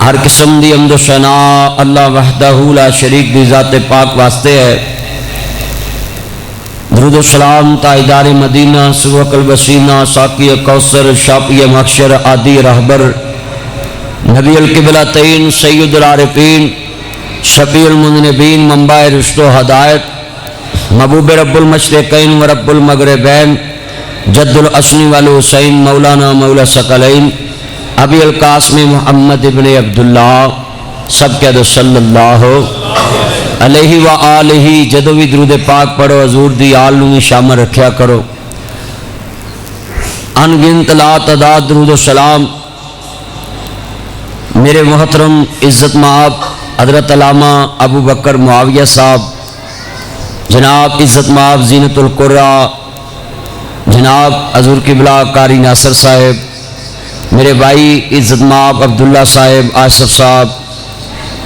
ہر قسم دی حمد و ثنا اللہ وحدہ لا شریک دی ذات پاک واسطے ہے۔ درود و سلام تاجدار مدینہ سبق البسینہ ساقی کوثر شافی محشر عادی رہبر نبی القبلتین سید العارفین شفیع المذنبین منبع رشد و ہدایت محبوب رب المشرقین و رب المغربین جد الحسن والحسین مولانا مولا ثقلین ابی القاسم محمد ابن عبداللہ سب کہہ دو صلی اللہ علیہ وآلہ۔ جدو بھی درود پاک پڑھو حضور دی آل نو بھی شامل رکھیا کرو۔ انگنت لا تعداد درود و سلام میرے محترم عزت مآب حضرت علامہ ابو بکر معاویہ صاحب، جناب عزت مآب زینت القرہ، جناب حضور قبلہ قاری ناصر صاحب، میرے بھائی عزت مآب عبداللہ صاحب آصف صاحب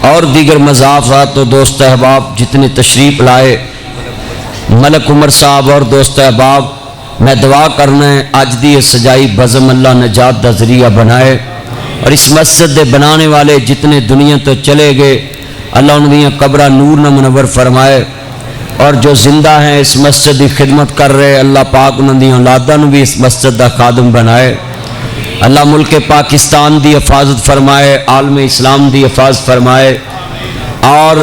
اور دیگر مضافات و دوست احباب جتنے تشریف لائے، ملک عمر صاحب اور دوست احباب، میں دعا کرنا ہے آج دی سجائی بزم اللہ نجات دا ذریعہ بنائے، اور اس مسجد دے بنانے والے جتنے دنیا تو چلے گئے اللہ ان دیاں قبرہ نور نہ منور فرمائے، اور جو زندہ ہیں اس مسجد دی خدمت کر رہے اللہ پاک انہوں دیاں اولاداں نو بھی اس مسجد دا خادم بنائے۔ اللہ ملک پاکستان دی حفاظت فرمائے، عالم اسلام دی حفاظت فرمائے، اور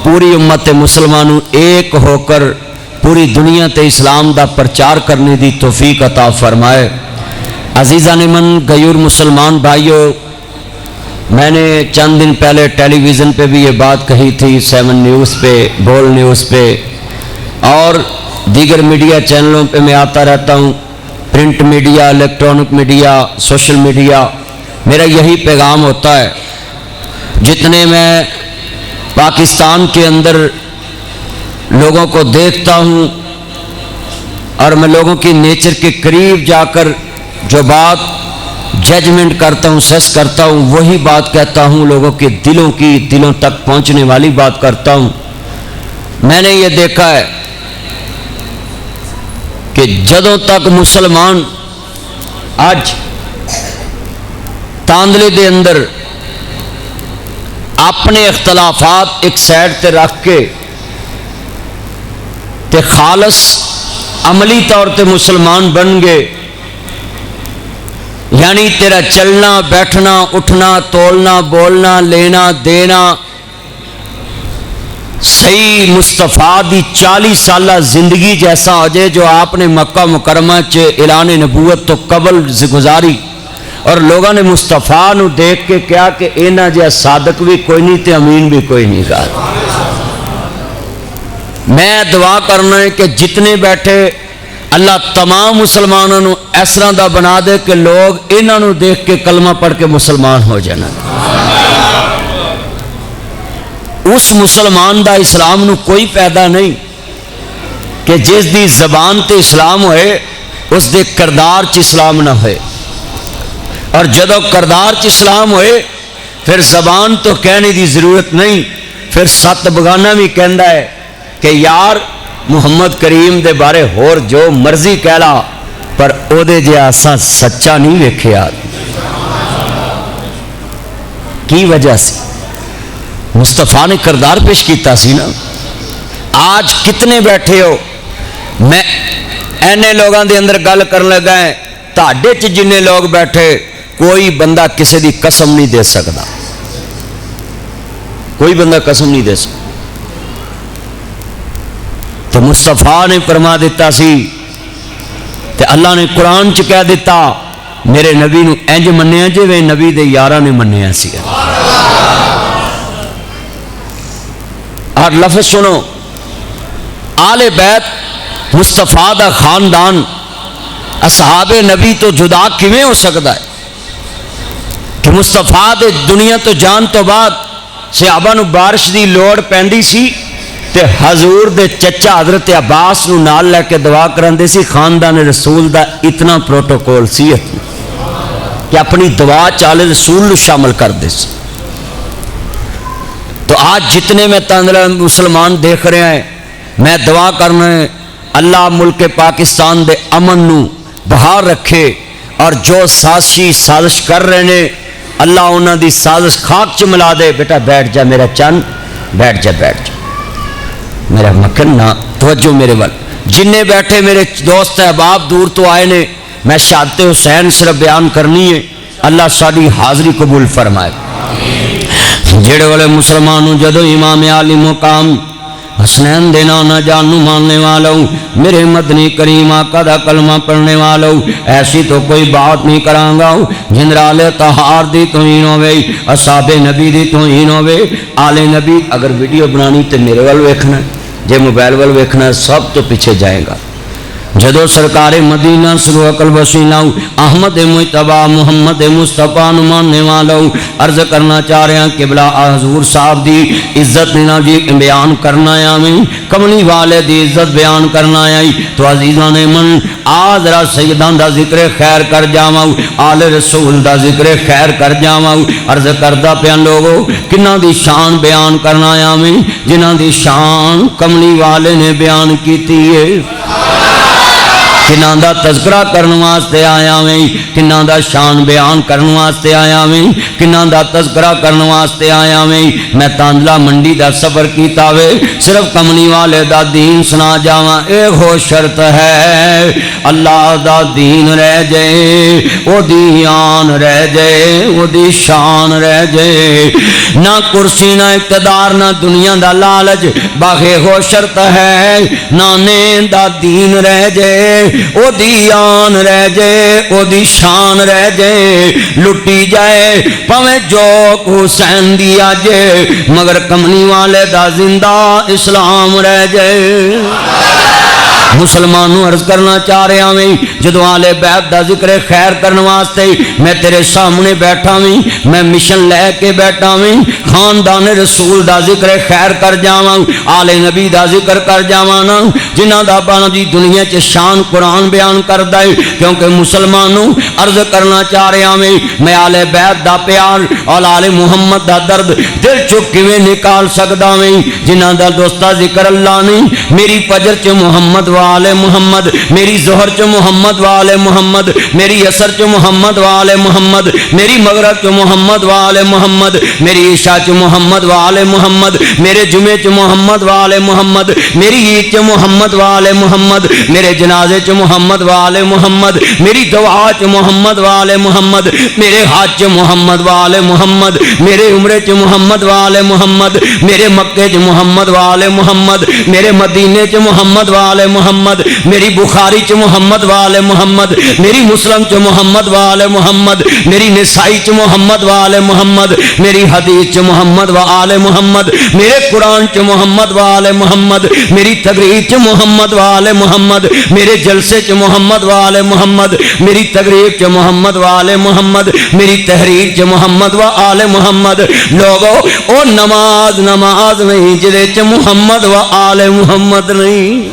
پوری امت مسلمانوں ایک ہو کر پوری دنیا تے اسلام دا پرچار کرنے دی توفیق عطا فرمائے۔ عزیزان من غیور مسلمان بھائیوں، میں نے چند دن پہلے ٹیلی ویژن پہ بھی یہ بات کہی تھی، 7 نیوز پہ، بول نیوز پہ اور دیگر میڈیا چینلوں پہ میں آتا رہتا ہوں، print media, electronic media, social media, میرا یہی پیغام ہوتا ہے۔ جتنے میں پاکستان کے اندر لوگوں کو دیکھتا ہوں اور میں لوگوں کی نیچر کے قریب جا کر جو بات ججمنٹ کرتا ہوں، سیس کرتا ہوں، وہی بات کہتا ہوں، لوگوں کے دلوں تک پہنچنے والی بات کرتا ہوں۔ میں نے یہ دیکھا ہے کہ جدوں تک مسلمان آج تاندلے دے اندر اپنے اختلافات ایک سائڈ تے رکھ کے تے خالص عملی طور تے مسلمان بن گئے، یعنی تیرا چلنا بیٹھنا اٹھنا تولنا بولنا لینا دینا صحیح مصطفیٰ دی 40 سالہ زندگی جیسا ہو جائے جو آپ نے مکہ مکرمہ اعلان نبوت تو قبل گزاری، اور لوگوں نے مصطفیٰ نو دیکھ کے کیا کہ اینا جے صادق بھی کوئی نہیں تے امین بھی کوئی نہیں کہا۔ میں دعا کرنا ہے کہ جتنے بیٹھے اللہ تمام مسلمانوں نو اس طرح دا بنا دے کہ لوگ انہاں نو دیکھ کے کلمہ پڑھ کے مسلمان ہو جانا۔ اس مسلمان دا اسلام نو کوئی فائدہ نہیں کہ جس دی زبان تے اسلام ہوئے اس دے کردار چ اسلام نہ ہوئے، اور جدو کردار چ اسلام ہوئے پھر زبان تو کہنے دی ضرورت نہیں، پھر ست بگانہ بھی کہندا ہے کہ یار محمد کریم دے بارے ہور جو مرضی کہلا پر او دے جے آساں سچا نہیں ویکھیا۔ کی وجہ سے مصطفیٰ نے کردار پیش کیتا سی نا۔ آج کتنے بیٹھے ہو، میں اینے لوگاں دے اندر گل کرن لگا ہے، تہاڈے چ جنے لوگ بیٹھے کوئی بندہ کسی دی قسم نہیں دے سکتا، کوئی بندہ قسم نہیں دے سکتا۔ تو مصطفیٰ نے فرما دیتا سی تے اللہ نے قرآن چ کہہ دیتا میرے نبی نو انج منیا جے نبی دے یاراں نے منیا سی۔ اور لفظ سنو، آل بیت مصطفیٰ دا خاندان اصحاب نبی تو جدا کیویں ہو سکتا ہے کہ مصطفیٰ دے دنیا تو جان تو بعد صحابہ نو بارش دی لوڑ پیندی سی تے حضور دے چچا حضرت عباس نو نال لے کے دعا کراندے سی۔ خاندان رسول دا اتنا پروٹوکول سی کہ اپنی دعا چال رسول نو شامل کر دے سی۔ تو آج جتنے میں تندرا مسلمان دیکھ رہے ہیں، میں دعا کرنا ہے اللہ ملک پاکستان دے امن نو بہار رکھے، اور جو سازشی سازش کر رہے ہیں اللہ انہاں دی سازش خاک چ ملا دے. بیٹا بیٹھ جا میرا چند، بیٹھ جا بیٹھ جا میرا مکھن، نہ توجہ میرے ول. جننے بیٹھے میرے دوست احباب دور تو آئے نے، میں شہادت حسین صرف بیان کرنی ہے. اللہ ساری حاضری قبول فرمائے. جڑے والے مسلمانوں جدو امام عالی مقام حسنین دینا نہ جانو ماننے والوں، میرے مدنی کریم آقا دا کلمہ پڑھنے والوں، ایسی تو کوئی بات نہیں کرانگا. جنرال طہار دی توہین ہوئے، اصحاب نبی دی توہین ہوئے، آل نبی. اگر ویڈیو بنانی تے میرے وال ویکھنا، جے موبائل وال ویکھنا سب تو پیچھے جائے گا. جدو سرکار مدینہ سرو عقل وسیلہ احمد مجتبی محمد مصطفیٰ نمانے والوں، عرض کرنا چاہ رہے ہیں قبلہ حضور صاحب دی عزت دینا جی بیان کرنا ہے. میں کملی والے دی عزت بیان کرنا ہے. تو عزیزان من آذرا سیدان دا ذکر خیر کر جاواں، آل رسول دا ذکر خیر کر جاواں. عرض کردہ پیان لوگو کنہ دی شان بیان کرنا ہے. میں جنہ دی شان کملی والے نے بیان کیتی ہے. کنہ دا تذکرہ کرنے واسطے آیا میں، کنہ دا شان بیان کرنے واسطے آیا میں، کنہ دا تذکرہ کرنے واسطے آیا میں تاندلہ منڈی دا سفر کیتا وے صرف کملی والے دا دین سنا جاواں. ایک ہو شرط ہے اللہ دا دین رہ جائے، او دی آن رہ جائے، او دی شان رہ جائے. نہ کرسی نہ اقتدار نہ دنیا دا لالچ، باقی ہو شرط ہے نانے دا دین رہ جائے، او دی آن رہ جائے، او دی شان رہ جائے. لٹی جائے پویں جوک حسین دیا جائے، مگر کملی والے دا زندہ اسلام رہ جائے. مسلمانوں عرض کرنا چاہ رہے ہیں جدو آل بیت دا ذکر خیر کرنے واسطے میں تیرے سامنے بیٹھا ہوں، میں مشن لے کے بیٹھا ہوں. خاندان رسول دا ذکر خیر کر جاواں، آل نبی دا ذکر کر جاواں نا، جنہ دا بانا دی دنیا چ شان قرآن بیان کر دے. کیونکہ مسلمانوں عرض کرنا چاہ رہے ہیں میں آل بیت دا پیار اور آل محمد دا درد دل چکی میں نکال سکتا ہوں. جنہ دا دوستہ ذکر اللہ نہیں، میری فجر چ محمد والے محمد، میری ظہر چ محمد والے محمد، میری عصر چ محمد والے محمد، میری مغرب چ محمد والے محمد، میری عشاء چ محمد والے محمد، میرے جمعے چ محمد والے محمد، میری عید چ محمد والے محمد، میرے جنازے چ محمد والے محمد، میری دعا چ محمد والے محمد، میرے حج چ محمد والے محمد، میرے عمرے چ محمد والے محمد، میرے مکے چ محمد والے محمد، میرے مدینے چ محمد والے محمد، میری بخاری چ محمد والے محمد، میری مسلم چ محمد والے محمد، میری نسائی چ محمد والے محمد، میری حدیث چ محمد والے محمد، میرے قرآن چ محمد والے محمد، میری تقریر چ محمد والے محمد، میرے جلسے چ محمد والے محمد، میری تقریر چ محمد والے محمد، میری تحریر چ محمد والے محمد. لوگو او نماز نماز نہیں جدے چ محمد والے محمد نہیں.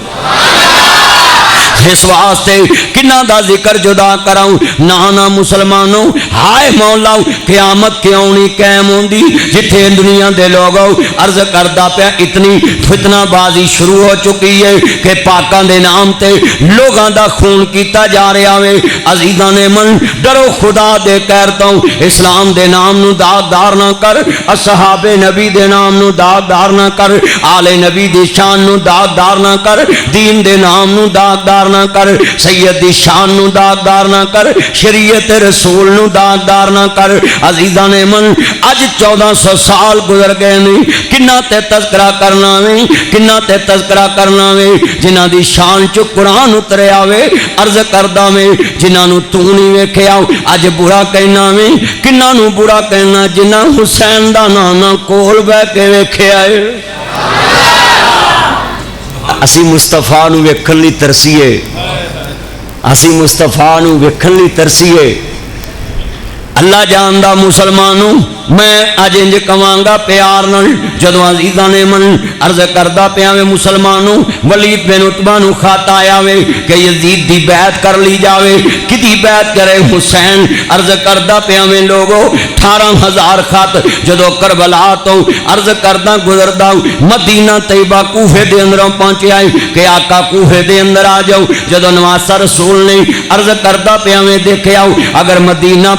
اس واسطے کنہ دا ذکر جدا کراؤں. نانا مسلمانوں ہائے مولا قیامت کیوں نہیں قائم ہوندی جتھے دنیا دے لوگوں عرض کردہ پیا اتنی فتنہ بازی شروع ہو چکی ہے کہ پاکاں دے نام تے لوگاں دا خون کیتا جا رہا ہے. عزیزان من ڈرو خدا دے کہتا ہوں، اسلام دے نام نو داغدار نہ کر، اصحاب نبی دے نام نو داغدار نہ کر، آل نبی دی شان نو داغدار نہ کر، دین دے نام نو داغدار نہ کر، سید دی شان نو داغدار نہ کر، شریعت رسول نو داغدار نہ کر. عزیزان من اج 1400 سال گزر گئے نہیں، کنہ تے تذکرہ کرنا وے، کنہ تے تذکرہ کرنا وے جنہ دی شان چ قرآن اترے آوے. عرض کردہ میں جنہ نو تو نہیں ویکھیا اج برا کہنا وے، کنہ نو برا کہنا جنہ حسین دا نانا کول بہ کے ویکھیا ہے. اسی مصطفیٰ نو ویکھن لی ترسیے، اسی مصطفیٰ نو ویکھن لی ترسیے. اللہ جاندہ مسلمانوں میں اج انج کمانگا پیار نال جدو عزیزاں نے من عرض کردہ پیا میں مسلمانوں ولید بن عتبہ نو خط آیا وے کہ یزید دی بیعت کر لی جاوے. کدی بیعت کرے؟ حسین. عرض کردہ پیا میں لوگو 18,000 خط جدو کربلا تو عرض کردہ گزردہ مدینہ طیبہ کوفے دے اندروں پہنچے آئے کہ آقا کوفے دے اندر آ جاؤ. جدو نواسہ رسول نے عرض کردہ پیا میں دیکھے آؤ اگر مدینہ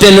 3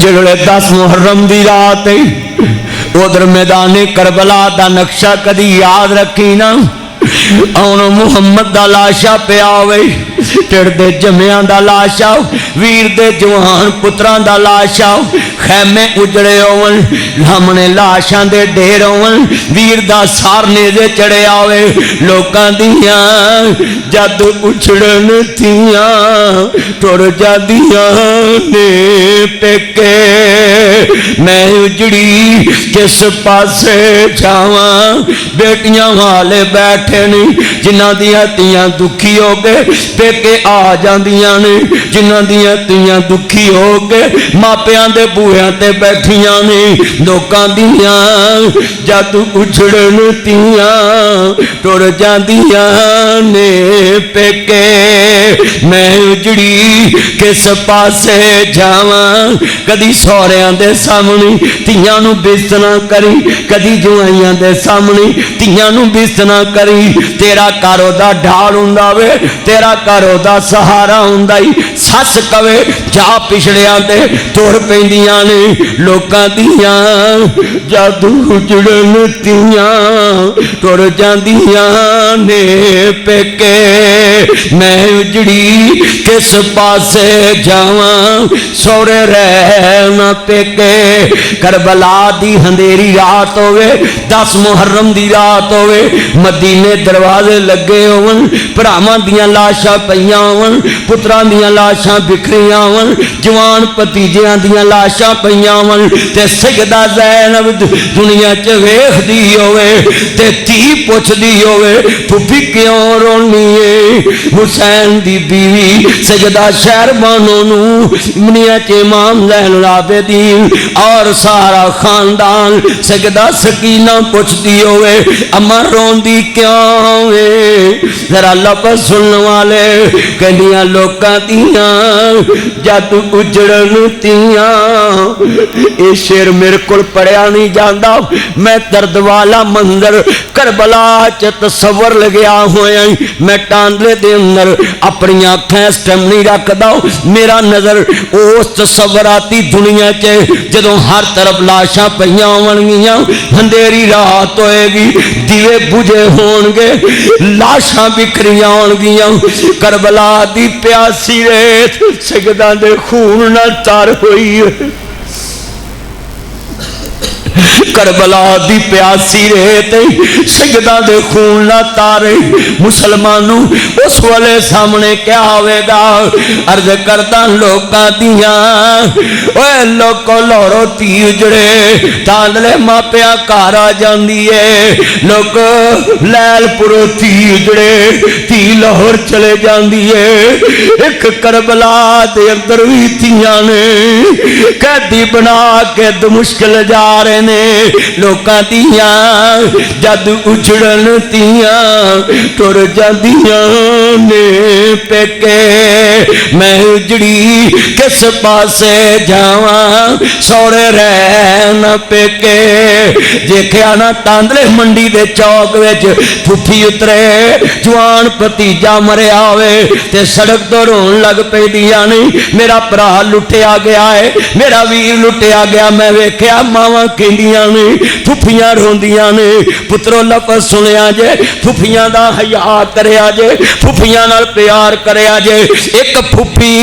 جڑے 10 محرم دی رات ادھر میدان کربلا دا نقشہ کدی یاد رکھی نا آن محمد دا لاشا پیا ہوئے ٹڑ دے جمیاں دا لاشا ویر دے جوان پتران دا لاشا خیمے اجڑے ہون لامنے لاشاں دے ڈھیر ہون ویر دا سارنے دے چڑے آوے لوکاں دیاں جد اچھڑن تیاں ٹوڑ جا دیاں نے پیکے میں اجڑی کس پاسے جاواں بیٹیاں والے بیٹھے نہیں جنہ دیاں تیاں دکھی ہو گئے پیکے آ جاندیاں نے جنہ دیاں تیاں دکھی ہو گئے ماپیاں دے بویاں تے بیٹھیاں نے لوکاں دیاں جد اچھڑن تیاں ٹر جاندیاں نے پیکے میں اجڑی کس پاسے جاواں کدی سوریاں دے سامنے تیاں نو بست نہ کری کدی جوائیاں دے سامنے تیاں نو بست نہ کری تیرا کارو دا ڈھال ہوندا وے تیرا کارو دا سہارا ہوندا ہی سس کوے جا پچھڑیاں تے تور پیندیاں نے لوکاں دیاں جادو اجڑن تیاں ٹر جاندیاں نے پیکے میں اجڑی کس پاسے جاواں سورے رہنا پیکے کربلا دی اندھیری رات ہوئے 10 محرم دی رات ہوئے مدینے دروازے لگے ہون بھراواں دیاں لاشاں پیاں ہون پتراں دیاں لاشاں بکھریاں ہون جوان پتیجیاں دیاں لاشاں پیاں ہون تے سیدہ زینب دنیا چ ویکھدی ہوئے تے تھی پوچھدی ہوئے پھپھی کیوں رونی ہے حسین دی بیوی سیدہ شہربانو نو دنیا چ امام زین العابدین اور سارا خاندان سیدہ سکینہ پوچھدی ہوئے اما روندی کیوں ذرا لفظ سننے والے کہنیاں لوکاں دیاں جد اجڑن تیاں اے شیر میرے کل پڑھیا نہیں جاندا میں درد والا منظر کربلا چ تصور لگیا ہویا میں ٹانڈلے دے اندر اپنی آنکھیں اس ٹائم نہیں رکھدا میرا نظر اس تصوراتی دنیا چ جدوں ہر طرف لاشاں پیاں ہونگیاں اندھیری رات ہوئے گی دیوے بجھے ہون گے لاشاں بکھریاں ہونگیاں کربلا دی پیاسی ریت سجدہ دے خون نہ تار ہوئی ہے کربلا دی پیاسی ریت سجدہ دے خون نہ تارے مسلمانوں اس والے سامنے کیا ہوئے گا عرض کردہ لوکاں دیاں اوے لوکو لورو تی اجڑے تاندلے ماپیا کارا جاندیے لوک لیل پرو تی اجڑے تی لاہور چلے جاندیے ایک کربلا دے اندر بھی تیاں نے قیدی بنا کے دمشکل جا رہے نے لوکاں دیاں جد اچھڑن تیاں ٹر جاندیاں نے پیکے میں اجڑی کس پاسے جاواں سورے رہنا پیکے دیکھیا نا تاندلے منڈی دے چوک وچ پھپھی اترے جوان پتیجا مریا ہوئے تے سڑک تو رون لگ پئی دیاں نہیں میرا پرا لٹیا گیا ہے میرا ویر لٹیا گیا میں ویکھیا ماواں کہندیاں نے پھپھیاں روندیاں نے پترو لفظ سنیا جے پھپھیاں دا حیا کریا جے پھپھیاں نال پیار کریا جے ایک پھپھی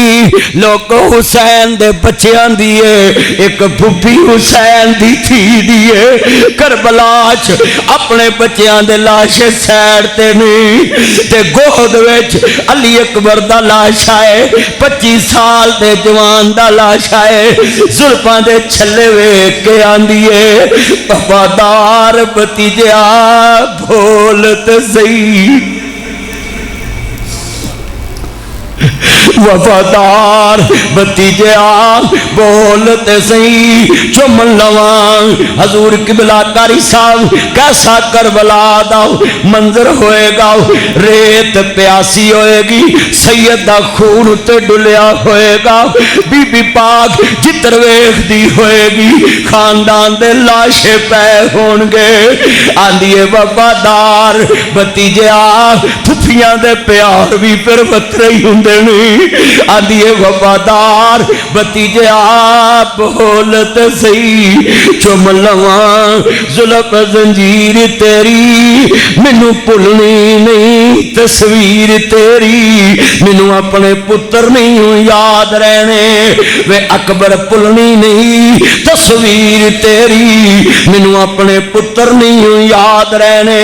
لوکو حسین دے بچیاں دیے ایک پھپھی حسین دی تھی دیے کربلا چ اپنے بچیاں دے لاشے سیڑ تے نہیں تے گود وچ علی اکبر دا لاش آئے 25 سال دے جوان دا لاش آئے زلفاں دے چھلے ویکھ کے آندیے وفادار بتیجیا بھولت سہی وفادار بتیجیا بولتے سہی چمن لواں حضور قبلہ کاری صاحب کیسا کربلا دا منظر ہوئے گا ریت پیاسی ہوئے گی سیدہ خون تے ڈلیا ہوئے گا بی بی پاک جتر ویخ دی ہوئے گی خاندان دے لاشے پہ ہونگے آندیے وفادار بتیجیا پھپھیاں دے پیار بھی پھر وطرے ہی ہوندے نہیں آدھی وفادار بتیجے آپ بولت سی چم لواں زلف زنجیر تیری مینوں بھولنی نہیں تصویر تیری مینوں اپنے پتر نہیں یاد رہنے وے اکبر بھولنی نہیں تصویر تیری مینوں اپنے پتر نہیں یاد رہنے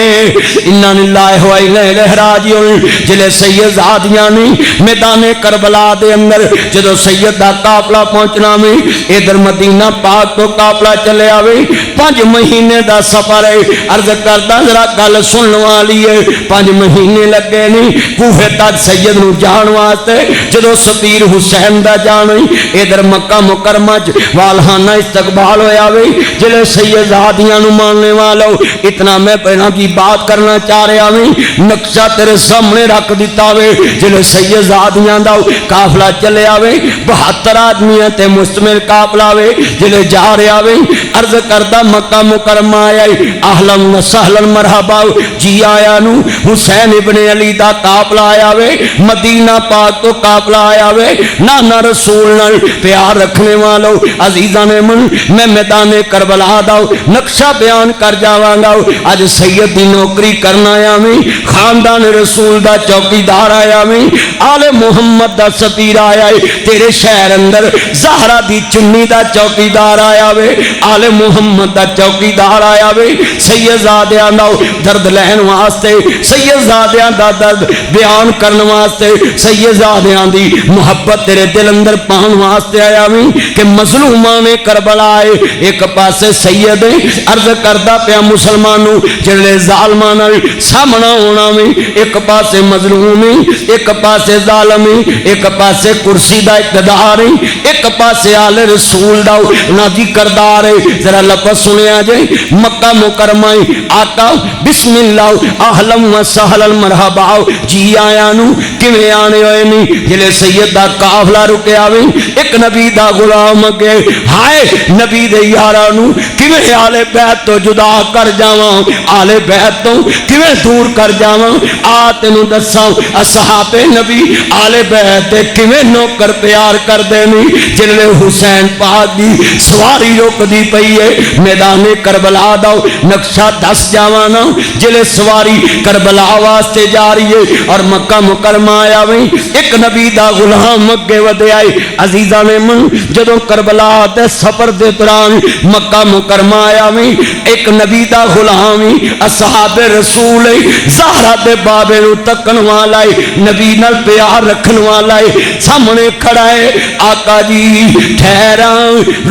انا للہ و انا الیہ راجعون جلے سید زادیاں نے میدان کربلا دے اندر جدو سید دا قافلہ پہنچنا میں ادھر مدینہ پاک تو قافلہ چلے آوے 5 مہینے دا سفر ہے عرض کردہ ذرا گل سن والی ہے 5 مہینے لگے نہیں کوفے تک سید نو جان واسطے جدو سفیر حسین دا جان ادھر مکہ مکرمہ والہانہ استقبال ہویا وے جلے سید زادیاں نو ماننے والو اتنا میں پہنا کی بات کرنا چاہ رہا ہوں نقشہ تیرے سامنے رکھ دیتا وے جلے سید زادیاں دا قافلہ چلے آوے 72 آدمیاں تے مستمل قافلہ وے جلے جا رہے آوے عرض کردہ مکہ مکرمہ آیا اہلا و سہلا مرحبا جی آیا نو حسین ابن علی دا قافلہ آیا وے مدینہ پاک تو قافلہ آیا وے نانا رسول نال پیار رکھنے والو عزیزان من میں میدان کربلا دا نقشہ بیان کر جاوانگا آج سید دی نوکری کرنا آیا میں خاندان رسول دا چوکیدار آیا میں آل محمد دا سفیر آیا تیرے شہر اندر زہرہ دی چنی دا چوکیدار آیا وے آل محمد دا چوکیدار آیا وے سید زادیاں دا درد لہن واسطے سید زادیاں دا درد بیان کرن واسطے سید زادیاں دی محبت تیرے دل اندر پان واسطے آیا وے کہ مظلومان کربلا آئے ایک پاسے سید عرض کردہ پیا مسلمانوں جلے ظالمان سامنا ہونا میں ایک پاسے مظلومی ایک پاسے ظالمی ایک پاسے کرسی دا اقتدار ایک پاسے آل رسول دا نادی کردار ذرا لفظ سنیا جائے مکہ مکرمہ آقا بسم اللہ اہلم و سہل مرحبا جی آیا نو کیویں آنے ہوئے نہیں جلے سید دا قافلہ رکے آویں ایک نبی دا غلام اگے ہائے نبی دے یاراں نو کیویں آل بیت تو جدا کر جاواں آل بیت تو کیویں دور کر جاواں آ تینوں دساں اصحاب نبی آل بیت کیویں نوکر پیار کر دینی جلے حسین پاک دی سواری روک دی پئی ہے میدان کربلا دا نقشہ دس جاواں نا جلے سواری کربلا واسطے جا رہی ہے اور مکہ مکرمہ آیا ویں ایک نبی دا غلام اگے ودے آئے عزیزان من جدوں کربلا دے سفر دے دوران مکہ مکرمہ آیا ویں ایک نبی دا غلام اصحاب رسول زہرہ دے بابے نو تکن والا نبی نال پیار رکھن والا سامنے کھڑا ہے آقا جی ٹھہرا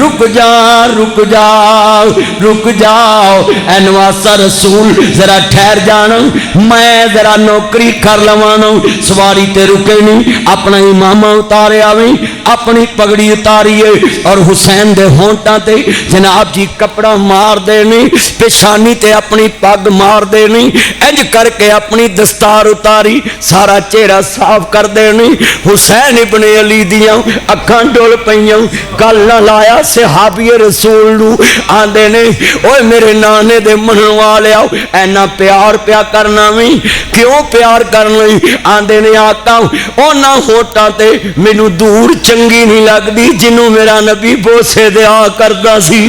رک جا رک جا رک جاؤ اے نواسا رسول ذرا ٹھہر جانا میں ذرا نوکری کر لوانا سواری تے رکے نہیں اپنا امامہ اتارے آویں اپنی پگڑی اتاریے اور حسین دے ہونٹاں تے جناب جی کپڑا مار دینے پیشانی تے اپنی پگ مار دینے انج کر کے اپنی دستار اتاری سارا چہرہ صاف کر دینے حسین ابن علی دیاں اکھاں ڈول پئیاں گل نہ لایا صحابی رسول نو آندے نے اوے میرے نانے دے منن والے آؤ اینا پیار پیا کرنا میں کیوں پیار کرنا آندے نے آقا اونا ہوٹاں تے مینوں دور چنگی نہیں لگ دی جنوں میرا نبی بوسے دیا کردا سی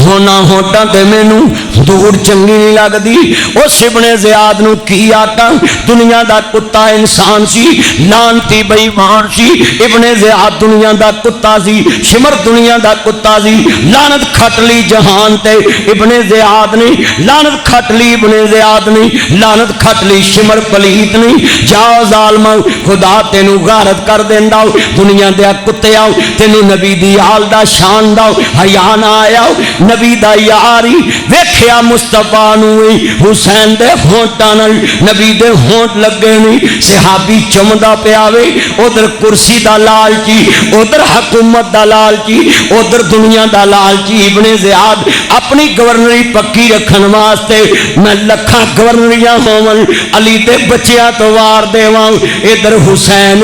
ہونا ہوٹا تے مینوں دور چنگی نہیں لگ دی اس ابن زیاد نو کی آقا دنیا دا کتا انسان سی لانتی بےمان سی ابن زیاد دنیا دا کتا سی شمر دنیا دا کتا سی لعنت کھٹ لی جہان تے ابن زیاد نے لعنت کھٹ لی ابن زیاد نے لعنت کھٹ لی شمر پلیت نے جا ظالم خدا تینو غارت کر دیندا دنیا دے کتے آؤ تینو نبی دی حال دا شان دا حیا نہ آیا نبی دا یاری ویکھیا مصطفیٰ نوئی حسین دے ہونٹاں نال نبی دے ہونٹ لگے نہیں صحابی چمدا پیاوے ادھر کرسی دا لالچی ادھر حکومت دا لالچی ادھر دنیا دا لالچی ابن زیاد اپنی گورنری پکی رکھن واسطے میں لکھاں گورنریاں ہوون علی دے بچیاں تو وار دیواں ادھر حسین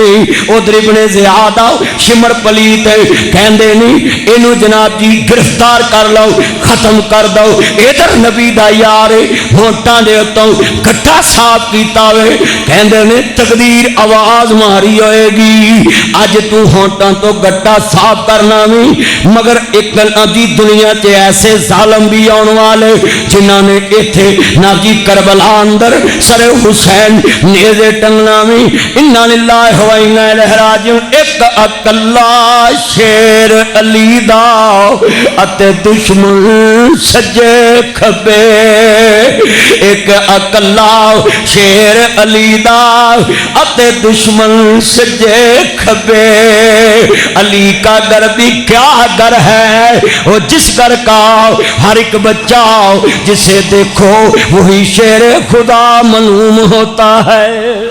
ادھر ابن زیاد شمر پلیت کہندے نہیں اینو جناب جی گرفتار کر لو ختم کر دو ادھر نبی دا یار ہونٹاں دے اتوں گٹھا صاف کیتا وے کہندے نے تقدیر آواز ماری ہوئے گی اج تو ہونٹاں تو گٹھا صاف کرنا بھی مگر ایک دی دنیا تے ایسے ظالم بھی آن والے جنہاں نے ایتھے نا جی کربلا اندر سر حسین نیزے ٹنگنا بھی انا للہ و انا الیہ راجعون ایک اکلا شیر علی دا اتے دشمن سجے کھبے ایک اکلا شیر علی دا اتے دشمن سجے کھبے علی کا گھر بھی کیا گھر ہے وہ جس گھر کا ہر ایک بچہ جسے دیکھو وہی شیر خدا منوم ہوتا ہے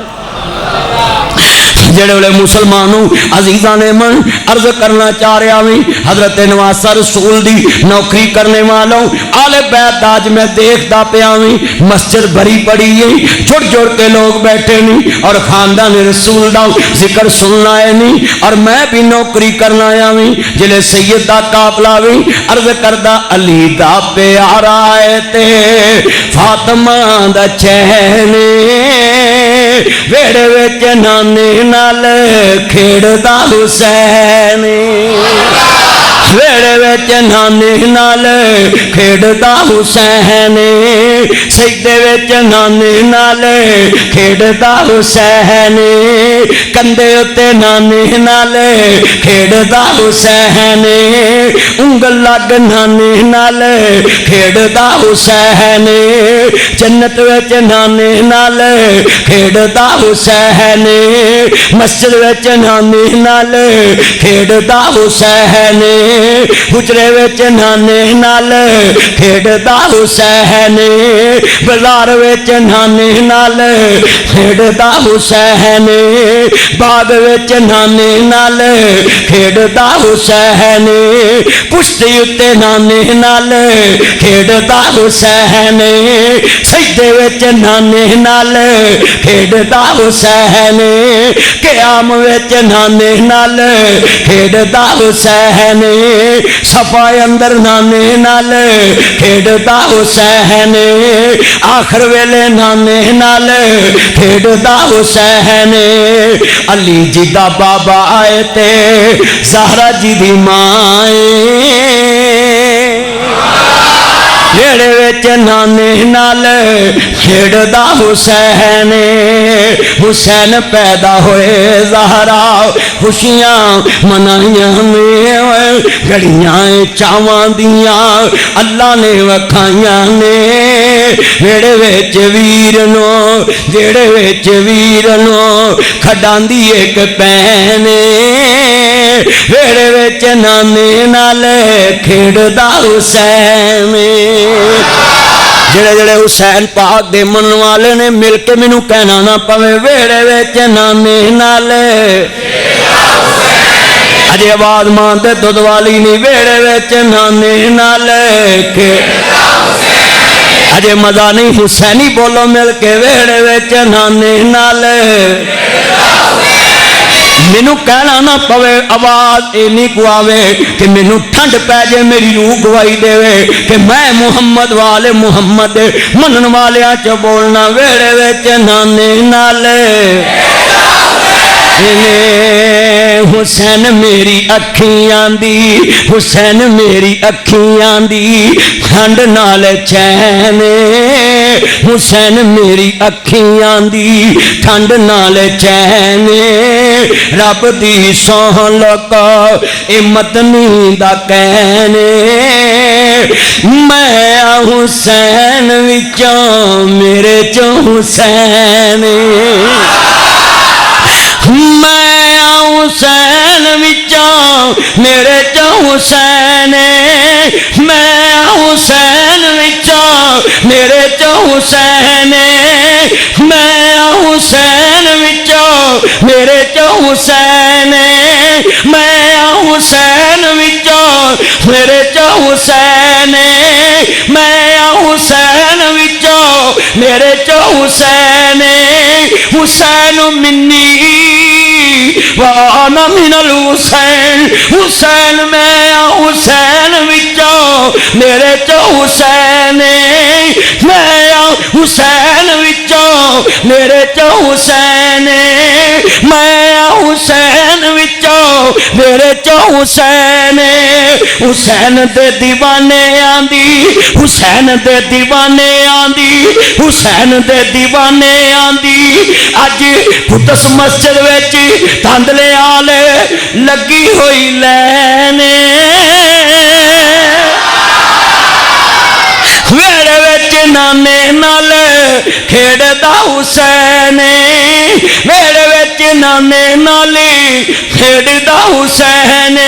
جڑے والے مسلمانوں عزیزان من عرض کرنا چاہ رہا ہوں حضرت نواسہ رسول دی نوکری کرنے والوں آل بیت آج میں دیکھتا پیا ہوں مسجد بھری پڑی ہے جڑ جڑ کے لوگ بیٹھے نہیں اور خاندان رسول دا ذکر سننا ہے نہیں اور میں بھی نوکری کرنا آیا ہوں جلے سید دا قافلہ بھی عرض کردہ علی دا پیارا ہے تے فاطمہ دا چہنے ویڑے ویچ نانے نال کھیڑ دا حسین ویڑے ویچ نانے نال کھیڑ دا حسین سجدے ویچ نانے نال کھیڑ دا حسین کندے اتے نانے نال کھیڑ دا حسین انگل لگ نانے نال کھیڑ دا حسین جنت ویچ نانے نال کھیڑ دا حسین مسجد ویچ نانے نال کھیڑ دا حسین حجرے ویچ نانے نال کھیڑ دا حسین بازار ویچ نانے نال کھیڑ دا حسین باغ ویچ نانے نال کھیڑ دا حسین پشتی اتے نانے نال کھیڑ دا حسین سجدے ویچ نانے نال کھیڑ دا حسین قیام ویچ نانے نال کھیڑ دا حسین صفائی اندر نانے نال کھیڑ دا حسین آخر ویلے نانے نال کھیڑ دا حسین علی جی دا بابا آئے تے زہرا جی دی مائیں کھیڑ ویچ نانے نال کھیڑ دا حسین حسین پیدا ہوئے زہرا خوشیاں منائیاں میں گھڑیاں چاواں دیاں اللہ نے وکھائیاں نے ویڑے ویچ ویرنو ویڑے ویچ ویرنو کھڈان دی ایک پینے ویڑے ویچ نانے نال کھیڑ دا حسین جڑے جڑے حسین پاک دے من والے نے مل کے مینوں کہنا نہ پوے ویڑے ویچ نانے نال اجے آواز مان تے دودھ والی نہیں ویڑے ویچ نانے نال اجے مزہ نہیں حسینی بولو مل کے ویڑے ویچ نانے نال مینوں کہنا نہ پوے آواز اینی کو آوے کہ مینوں ٹھنڈ پہ جے میری روح گواہی دے کہ میں محمد والے محمد منن والیاں چ بولنا ویڑے وچ نانے نال حسین میری اکھیاں دی حسین میری اکھیاں دی ٹھنڈ نال چین حسین میری اکھیاں دی ٹھنڈ نال چین رب دی سوہ لکا اے مدنی دا کہنے میں حسین وچوں میرے چوں حسین میں حسین وچوں میرے چوں حسین میں حسین وچوں میرے چوں حسین میں حسین وچوں میرے چوں حسین میں حسین وچوں میرے چوں حسین میں حسین وچوں میرے چو حسین حسین منی وانا من الحسین حسین میں حسین وچوں میرے چو حسین میں حسین وچوں میرے چو حسین میں حسین وچوں میرے چو حسین حسین دے دیوانے آندی حسین دے دیوانے آندی حسین دے دیوانے آندی اج پتس مسجد وچ تاندلے آلے لگی ہوئی لینے ویڑے وچ نانے نال کھیڑدا حسین ویڑے وچ نانے نال کھیڑدا حسین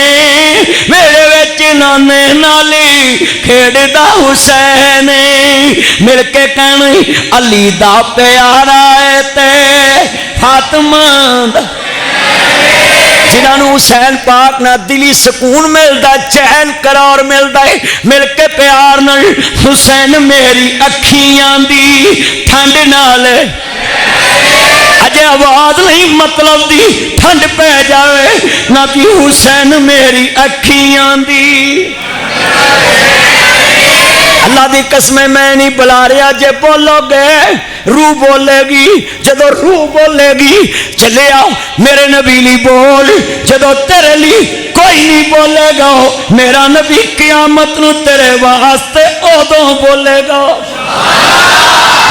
ویڑے وچ نانے نال کھیڑدا حسین مل کے کہن علی دا پیارا ہے تے فاطمہ دا جنہوں حسین پاک نہ دلی سکون ملدا چین قرار ملدا ہے مل کے پیار نال حسین میری اکھیاں دی ٹھنڈ نال اجے آواز نہیں مطلب دی ٹھنڈ پہ جاوے نہ کہ حسین میری اکھیاں دی اللہ دی قسمیں میں نہیں بلا رہا جے بولو گے روح بولے گی جدو روح بولے گی چلے آؤ میرے نبی لی بول جدو تیرے لی کوئی نہیں بولے گا میرا نبی قیامت نو تیرے واسطے ادوں بولے گا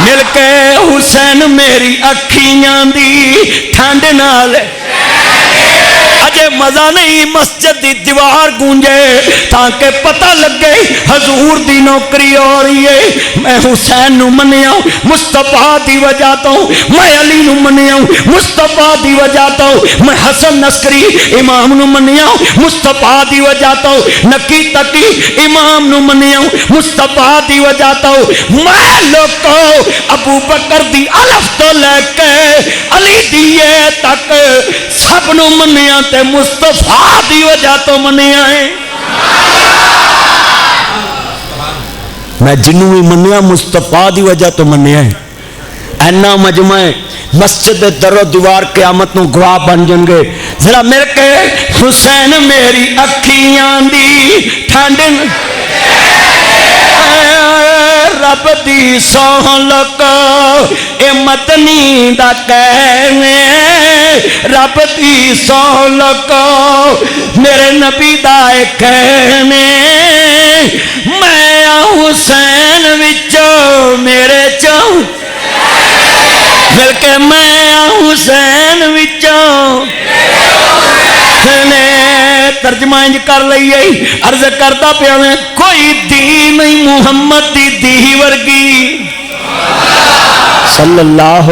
مل کے حسین میری اکھیاں دی ٹھنڈ نال اجے مزہ نہیں مسجد دی دیوار گونجے تاکہ پتہ لگے حضور دی نوکری ہو رہی ہے میں حسین نو منیا مصطفیٰ دی وجہ تو میں علی نو منیا مصطفیٰ دی وجہ تو میں حسن نصری امام نو منیا مصطفیٰ دی وجہ تو نکی تکی امام نو منیا مصطفیٰ دی وجہ تو میں لوگو ابو بکر دی الف تو لے کے علی دیے تک سب نو منیا تے مصطفیٰ دی وجہ تو منیا ہے میں جنوں ہی منیا مصطفیٰ دی وجہ تو منیا ہے اینا مجمع مسجد در و دیوار قیامت نو گواہ بن جن گے ذرا مل کے حسین میری اکھیاں دی ٹھنڈ رب دی سہولت اے مدنی دا کہنے رب دی سہولت میرے نبی دا کہنے میں حسین وچوں میرے چوں مل کے میں حسین وچوں ترجمہ انج کر لئیے عرض کرتا پیا میں کوئی دی نہیں محمد دی دی ورگی صلی اللہ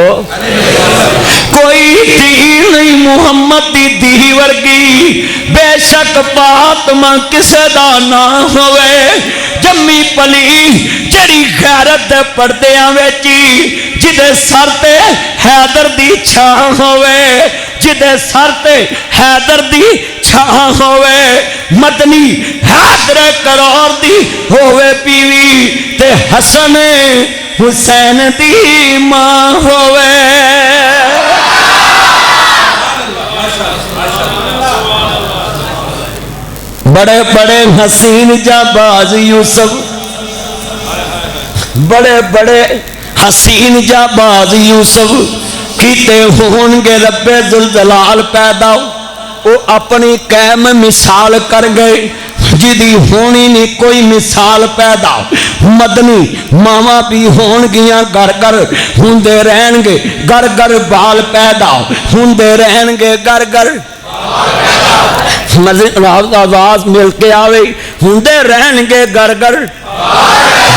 کوئی دی نہیں محمد دی دی ورگی بے شک فاطمہ کسے دا نہ ہوئے جمی پلی جڑی غیرت دے پردیاں ویچی جدے سر تے حیدر دی چھاں ہوئے جدے سر تے حیدر دی چھاں ہوئے مدنی حیدر کرار دی ہوئے پیوی تے حسن حسین دی ماں ہوئے بڑے بڑے حسین جاباز یوسف بڑے بڑے حسین جاباز یوسف کیتے ہون گے رب ذوالجلال پیدا وہ اپنی قائم مثال کر گئے جدی ہونی نہیں کوئی مثال پیدا مدنی ماما بھی ہون گیاں گر گر ہوندے رہن گے گر گر بال پیدا ہوندے رہن گے گر گر آواز مل کے آوے ہوندے رہن گے گر گر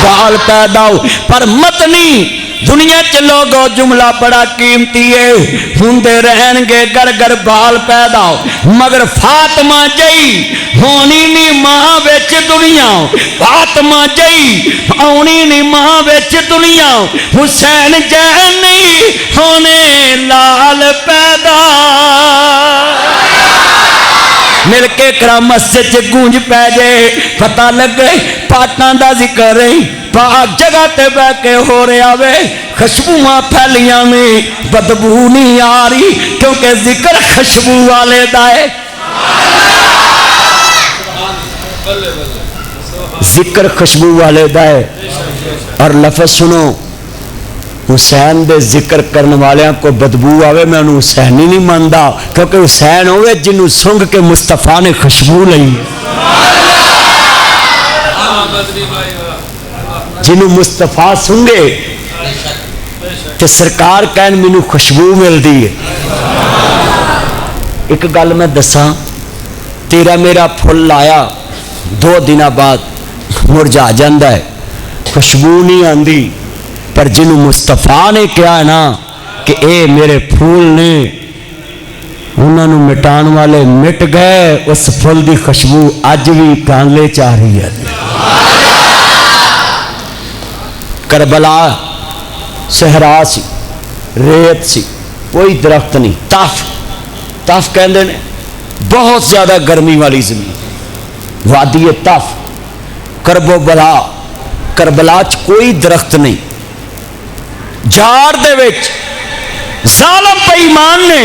بال پیدا پر مدنی دنیا چلوگو جملہ بڑا قیمتی ہے ہوندے رہن گے گر گر بال پیدا مگر فاطمہ جئی ہونی نہیں ماں وچ دنیا فاطمہ جئی ہونی نہیں ماں وچ دنیا حسین جین نہیں ہونے لال پیدا مل کے کرا مسجد چ گونج پہ جائے پتہ لگے پاٹاں دا ذکر ہے پاک جگہ تے بہ کے ہو رہا وے خوشبوواں پھیلیاں میں بدبو نہیں آ رہی کیونکہ ذکر خوشبو والے دا ہے ذکر خوشبو والے دا ہے اور لفظ سنو حسین دے ذکر کرنے والیاں کو بدبو آوے میں انہوں حسین ہی نہیں ماندا کیونکہ حسین ہوئے جنہوں سنگ کے مصطفیٰ نے خوشبو لئی جنہوں مصطفیٰ سنگے کہ سرکار کہن مینوں خوشبو مل دی ہے ایک گل میں دساں تیرا میرا پھل لایا 2 دن بعد مرجھا جاندا ہے خوشبو نہیں آندی پر جنہوں مصطفیٰ نے کیا ہے نا کہ اے میرے پھول نے انہوں نے مٹان والے مٹ گئے اس پھول دی خوشبو اج بھی کانلے چاہ رہی ہے کربلا صحرا سی ریت سی کوئی درخت نہیں تف کہندے نے بہت زیادہ گرمی والی زمین وادی تف کرب و بلا کربلا چ کوئی درخت نہیں جار دے وچ ظالم بے ایمان نے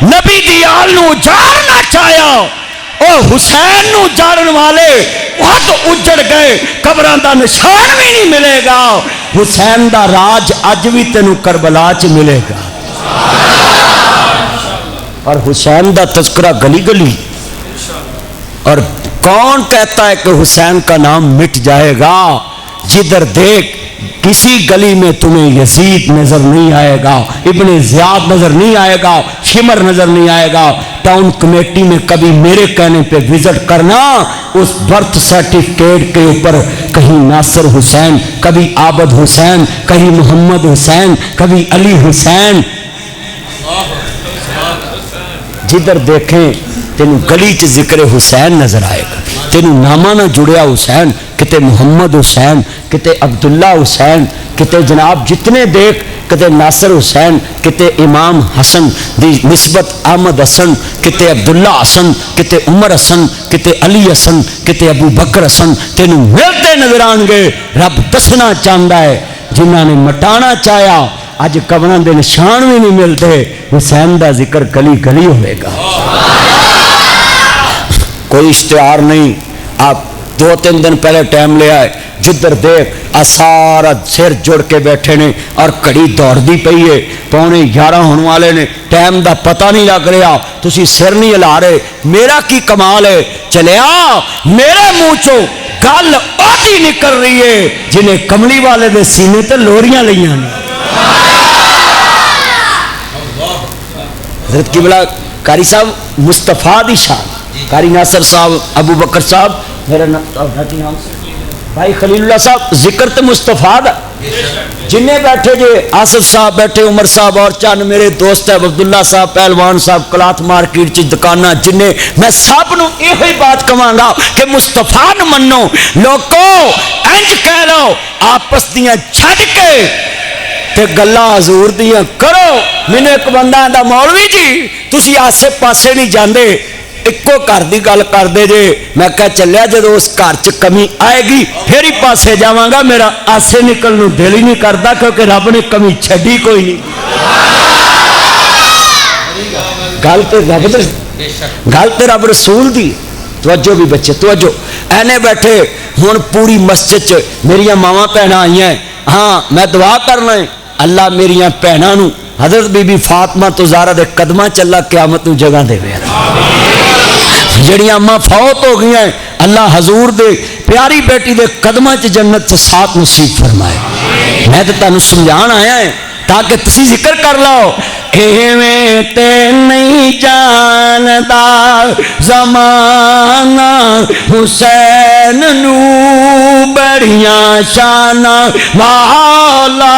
نبی دی آل نو جارنا چاہیا او حسین نو جارن والے وقت اجڑ گئے قبران دا نشان بھی نہیں ملے گا حسین دا راج اج بھی تینو کربلا چ ملے گا اور حسین دا تذکرہ گلی گلی اور کون کہتا ہے کہ حسین کا نام مٹ جائے گا جدھر دیکھ کسی گلی میں تمہیں یزید نظر نہیں آئے گا ابن زیاد نظر نہیں آئے گا شمر نظر نہیں آئے گا ٹاؤن کمیٹی میں کبھی میرے کہنے پہ وزٹ کرنا اس برتھ سرٹیفکیٹ کے اوپر کہیں ناصر حسین کبھی عابد حسین کہیں محمد حسین کبھی علی حسین جدھر دیکھیں تینوں گلی چ ذکر حسین نظر آئے گا تینوں نامہ نہ جڑیا حسین کتے محمد حسین کتے عبداللہ حسین کتے جناب جتنے دیکھ کتے ناصر حسین کتے امام حسن دی نسبت احمد حسن کتے عبداللہ حسن کتے عمر حسن کتے علی حسن کتے ابو بکر حسن تینوں ملتے نظر آن گے رب دسنا چاہتا ہے جنہاں نے مٹانا چاہیا اج قبراں دے نشان بھی نہیں ملتے حسین دا ذکر گلی گلی ہوئے گا کوئی اشتہار نہیں آپ 2-3 دن پہلے ٹائم لے آئے جدھر دیکھ سارا سر جڑ کے بیٹھے نے اور کڑی دوڑ دی پئی ہے 11:15 ہونے والے نے ٹائم دا پتہ نہیں لگ رہا تسی سر نہیں ہلا رہے میرا کی کمال ہے چلیا میرے منہ چوں گل آتی نکل رہی ہے جنہیں کملی والے دے سینے تے لوریاں لیاں نے حضرت قبلہ قاری صاحب مصطفیٰ دی شان قاری ناصر صاحب ابو بکر صاحب میرا نام بھائی خلیل اللہ صاحب ذکر تے مصطفیٰ دا جنہیں بیٹھے جے آصف صاحب بیٹھے عمر صاحب اور چند میرے دوست ہے عبداللہ صاحب پہلوان صاحب کلاتھ مارکیٹ چ دکانہ جنہیں میں سب نو یہی بات کہاں گا کہ مصطفیٰ نو منو لوگو انج کہہ لو آپس دیاں چھڑ کے تے گلا حضور دیاں کرو میں ایک بندہ آندا مولوی جی تسی آسے پاسے نہیں جاندے ایکو گھر دی گل کر دے جے میں کہا چلیا جدو اس گھر چ کمی آئے گی پھر ہی پاسے جاواں گا میرا آسے نکلنوں دل ہی نہیں کردا کیونکہ رب نے کمی چھڈی کوئی نہیں گل تے رب رسول دی توجہ بھی بچے توجہ اینے بیٹھے ہن پوری مسجد چ میری ماواں بہناں آئی ہیں ہاں میں دعا کرنا ہے اللہ میری بہناں نو حضرت بی بی فاطمہ تو زہرا دے قدماں چ اللہ قیامت نو جگہ دے جڑیاں ماں فوت ہو گئی ہیں اللہ حضور دے پیاری بیٹی دے قدماں چ جنت سے ساتھ نصیب فرمائے میں تے تانوں سمجھان آیا ہے تاکہ تسی ذکر کر لو ایویں تے نہیں جاندا زمانہ حسین نو بڑیاں شاناں والا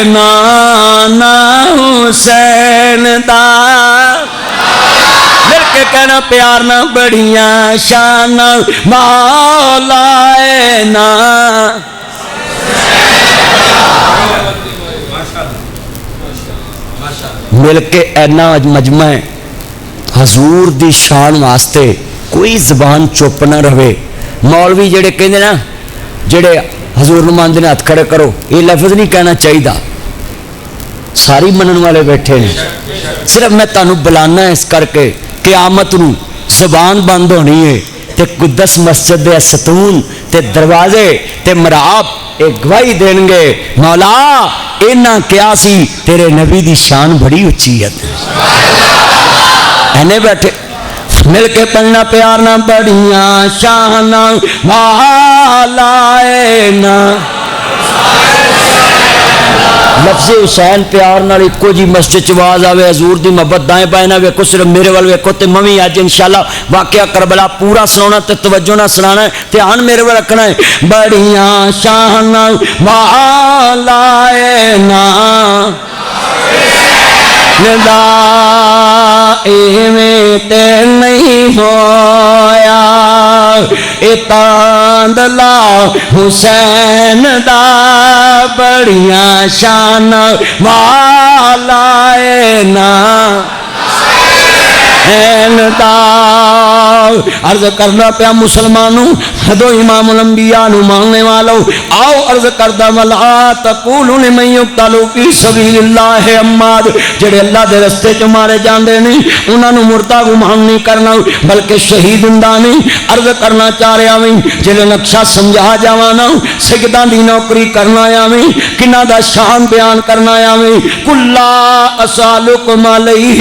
نانا حسین دا مل کے کہنا پیار نہ بڑیاں شاناں والا نا مل کے اینا مجمع ہے حضور دی شان واسطے کوئی زبان چپ نہ رہے. مولوی جڑے کہندے نا جڑے حضور نو مانتے ہاتھ کھڑے کرو یہ لفظ نہیں کہنا چاہیے. ساری منن والے بیٹھے ہیں. صرف میں تانوں بلانا اس کر کے قیامت نو زبان بند ہونی ہے تے قدس مسجد دے ستون تے دروازے تے مراب ایک گواہی دین گے مولا اینا کیا سی تیرے نبی دی شان بڑی اچھی ہے. اینے بیٹھے مل کے پڑھنا پیار نہ بڑیاں شان والا اینا لفظ حسین پیار نال اکو جی مسجد چ آواز آوے حضور دی محبت دائیں بائیں نہ ویکھو صرف میرے ول ویکھو تے میں اج انشاءاللہ واقعہ کربلا پورا سنانا تے توجہ نہ سنانا ہے دھیان میرے ول رکھنا ہے. بڑیاں شان والا اینا ندا ایویں تے نہیں ہویا اتاندلا حسین دا بڑیاں شان والا اینا عرض کرنا پیا مسلمانوں دو امام الانبیاء نو ماننے والو آؤ عرض کردہ ولا تقولوا لمن یقتل فی سبیل اللہ اموات جڑے اللہ دے رستے چ مارے جاندے نہیں انہاں نو مردہ گمان نہیں کرنا بلکہ شہید ہوندا نہیں. عرض کرنا چاہ رہا میں جڑے نقشہ سمجھا جاوانا سجدہ دی نوکری کرنا آیا میں کنہ دا شان بیان کرنا آیا میں قل لا اسالکم علیہ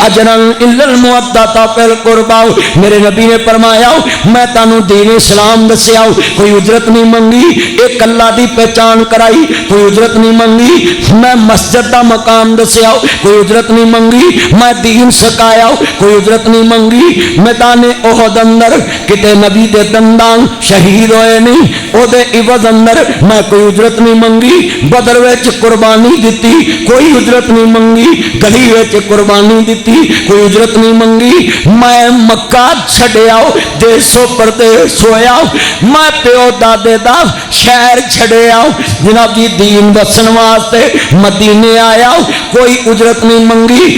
اجرا الا المودۃ فی القربى. میرے نبی نے فرمایا میں تانوں دین اسلام دسیا کوئی اجرت نہیں منگی ایک اللہ دی پہچان کرائی کوئی اجرت نہیں منگی میں مسجد دا مقام دسیا کوئی اجرت نہیں منگی میں دین سکایا کوئی اجرت نہیں منگی. میدان احد اندر کتے نبی دے دندان شہید ہوئے نہیں او دے عوض اندر میں کوئی اجرت نہیں منگی. بدر وچ قربانی دتی کوئی اجرت نہیں منگی. گلی وچ قربانی دتی کوئی اجرت نہیں منگی. میں مکہ چھڈیا دیسو پردیس ہویا میں پیو دادے دا شہر چھڈیا جناب جی دین بسن واسطے مدینے آیا کوئی اجرت نہیں منگی.